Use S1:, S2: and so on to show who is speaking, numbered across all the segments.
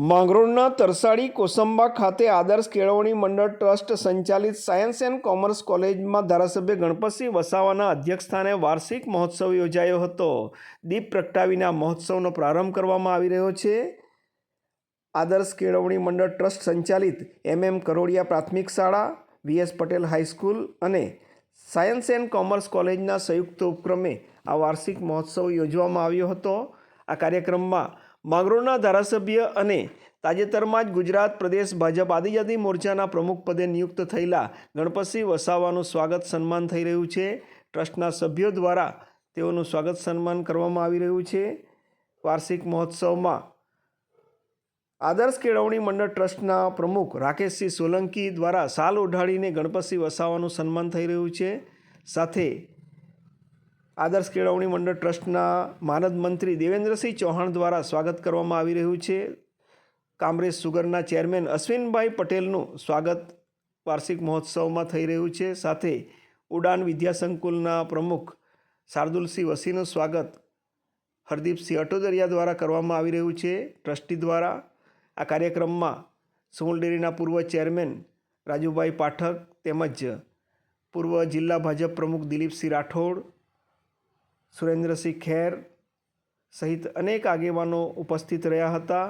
S1: માંગરોળના તરસાડી કોસંબા ખાતે આદર્શ કેળવણી મંડળ ટ્રસ્ટ સંચાલિત સાયન્સ એન્ડ કોમર્સ કોલેજમાં ધારાસભ્ય ગણપતસિંહ વસાવાના અધ્યક્ષસ્થાને વાર્ષિક મહોત્સવ યોજાયો હતો. દીપ પ્રગટાવીને આ મહોત્સવનો પ્રારંભ કરવામાં આવી રહ્યો છે. આદર્શ કેળવણી મંડળ ટ્રસ્ટ સંચાલિત MM કરોડિયા પ્રાથમિક શાળા, VS પટેલ હાઈસ્કૂલ અને સાયન્સ એન્ડ કોમર્સ કોલેજના સંયુક્ત ઉપક્રમે આ વાર્ષિક મહોત્સવ યોજવામાં આવ્યો હતો. આ કાર્યક્રમમાં માંગરોળના ધારાસભ્ય અને તાજેતરમાં જ ગુજરાત પ્રદેશ ભાજપ આદિજાતિ મોરચાના પ્રમુખ પદે નિયુક્ત થયેલા ગણપતસિંહ વસાવાનું સ્વાગત સન્માન થઈ રહ્યું છે. ટ્રસ્ટના સભ્યો દ્વારા તેઓનું સ્વાગત સન્માન કરવામાં આવી રહ્યું છે. વાર્ષિક મહોત્સવમાં આદર્શ કેળવણી મંડળ ટ્રસ્ટના પ્રમુખ રાકેશસિંહ સોલંકી દ્વારા શાલ ઓઢાડીને ગણપતસિંહ વસાવાનું સન્માન થઈ રહ્યું છે. સાથે આદર્શ કેળવણી મંડળ ટ્રસ્ટના માનદ મંત્રી દેવેન્દ્રસિંહ ચૌહાણ દ્વારા સ્વાગત કરવામાં આવી રહ્યું છે. કામરેજ સુગરના ચેરમેન અશ્વિનભાઈ પટેલનું સ્વાગત વાર્ષિક મહોત્સવમાં થઈ રહ્યું છે. સાથે ઉડાન વિદ્યાસંકુલના પ્રમુખ શાર્દુલસિંહ વસીનું સ્વાગત હરદીપસિંહ અટોદરિયા દ્વારા કરવામાં આવી રહ્યું છે. ટ્રસ્ટી દ્વારા આ કાર્યક્રમમાં સુમુલ ડેરીના પૂર્વ ચેરમેન રાજુભાઈ પાઠક તેમજ પૂર્વ જિલ્લા ભાજપ પ્રમુખ દિલીપસિંહ રાઠોડ, સુરેન્દ્રસિંહ ખેર સહિત અનેક આગેવાનો ઉપસ્થિત રહ્યા હતા.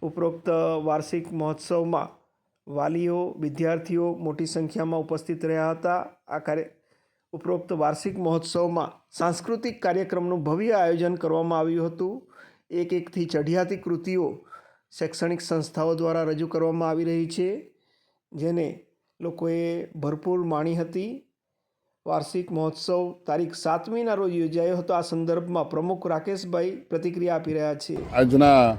S1: ઉપરોક્ત વાર્ષિક મહોત્સવમાં વાલીઓ, વિદ્યાર્થીઓ મોટી સંખ્યામાં ઉપસ્થિત રહ્યા હતા. ઉપરોક્ત વાર્ષિક મહોત્સવમાં સાંસ્કૃતિક કાર્યક્રમનું ભવ્ય આયોજન કરવામાં આવ્યું હતું. એકથી ચઢિયાતી કૃતિઓ શૈક્ષણિક સંસ્થાઓ દ્વારા રજૂ કરવામાં આવી રહી છે, જેને લોકોએ ભરપૂર માણી હતી. વાર્ષિક મહોત્સવ તારીખ 7મીના રોજ યોજાયો હતો. આ સંદર્ભમાં પ્રમુખ રાકેશભાઈ પ્રતિક્રિયા આપી રહ્યા છે.
S2: આજના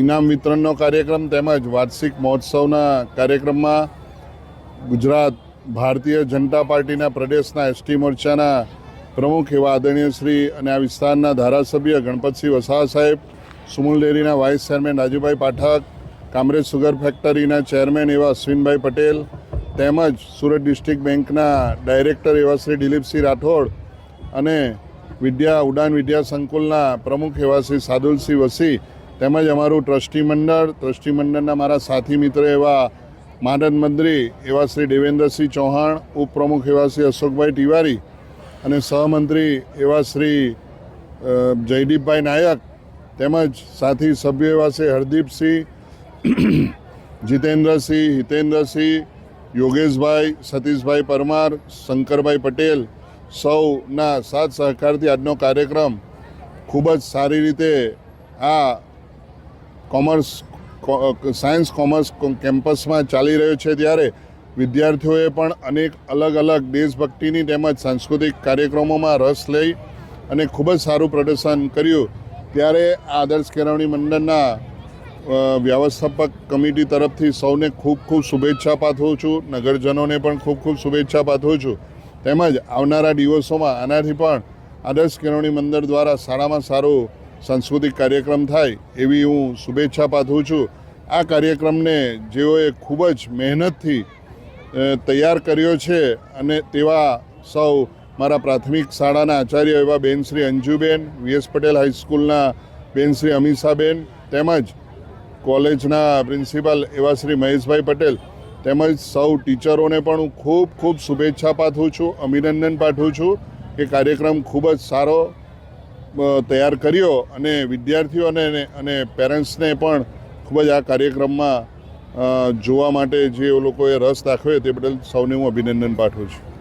S2: ઇનામ વિતરણનો કાર્યક્રમ તેમજ વાર્ષિક મહોત્સવના કાર્યક્રમમાં ગુજરાત ભારતીય જનતા પાર્ટીના પ્રદેશના ST મોરચાના પ્રમુખ એવા આદરણીય શ્રી અને આ વિસ્તારના ધારાસભ્ય ગણપતસિંહ વસાવા સાહેબ, સુમુલ ડેરીના vice chairman Rajubhai Pathak, Kamrej sugar ફેક્ટરીના ચેરમેન એવા અશ્વિનભાઈ પટેલ તેમજ સુરત ડિસ્ટ્રિક્ટ બેંકના ડાયરેક્ટર એવા શ્રી દિલીપસિંહ રાઠોડ અને ઉડાન વિદ્યા સંકુલના પ્રમુખ એવા શ્રી શાર્દુલસિંહ વસી તેમજ અમારું ટ્રસ્ટી મંડળના મારા સાથી મિત્ર એવા માનદ મંત્રી એવા શ્રી દેવેન્દ્રસિંહ ચૌહાણ, ઉપપ્રમુખ એવા શ્રી અશોકભાઈ તિવારી અને સહમંત્રી એવા શ્રી જયદીપભાઈ નાયક તેમજ સાથી સભ્યો એવા શ્રી હરદીપસિંહ, જીતેન્દ્રસિંહ, હિતેન્દ્રસિંહ, યોગેશભાઈ, સતીશભાઈ પરમાર, શંકરભાઈ પટેલ સૌના સાથ સહકારથી આજનો કાર્યક્રમ ખૂબ જ સારી રીતે આ સાયન્સ કોમર્સ કેમ્પસમાં ચાલી રહ્યો છે. ત્યારે વિદ્યાર્થીઓએ પણ અનેક અલગ અલગ દેશભક્તિની તેમજ સાંસ્કૃતિક કાર્યક્રમોમાં રસ લઈ અને ખૂબ જ સારું પ્રદર્શન કર્યું. ત્યારે આદર્શ કેળવણી મંડળના વ્યવસ્થાપક કમિટી તરફથી સૌને ખૂબ ખૂબ શુભેચ્છા પાઠવું છું. નગરજનોને પણ ખૂબ ખૂબ શુભેચ્છા પાઠવું છું. તેમજ આવનારા દિવસોમાં આનાથી પણ આદર્શ કેળવણી મંડળ દ્વારા સારામાં સારું સાંસ્કૃતિક કાર્યક્રમ થાય એવી હું શુભેચ્છા પાઠવું છું. આ કાર્યક્રમને જેઓએ ખૂબ જ મહેનતથી તૈયાર કર્યો છે અને તેવા સૌ મારા પ્રાથમિક શાળાના આચાર્ય એવા બેન શ્રી અંજુબેન, VS પટેલ હાઈસ્કૂલના બેન શ્રી અમીષાબેન તેમજ કોલેજના પ્રિન્સિપાલ એવા શ્રી મહેશભાઈ પટેલ તેમજ સૌ ટીચરોને પણ હું ખૂબ ખૂબ શુભેચ્છા પાઠવું છું, અભિનંદન પાઠવું છું કે કાર્યક્રમ ખૂબ જ સારો તૈયાર કર્યો અને વિદ્યાર્થીઓને અને પેરેન્ટ્સને પણ ખૂબ જ આ કાર્યક્રમમાં જોવા માટે જે લોકોએ રસ દાખવ્યો તે બદલ સૌને હું અભિનંદન પાઠવું છું.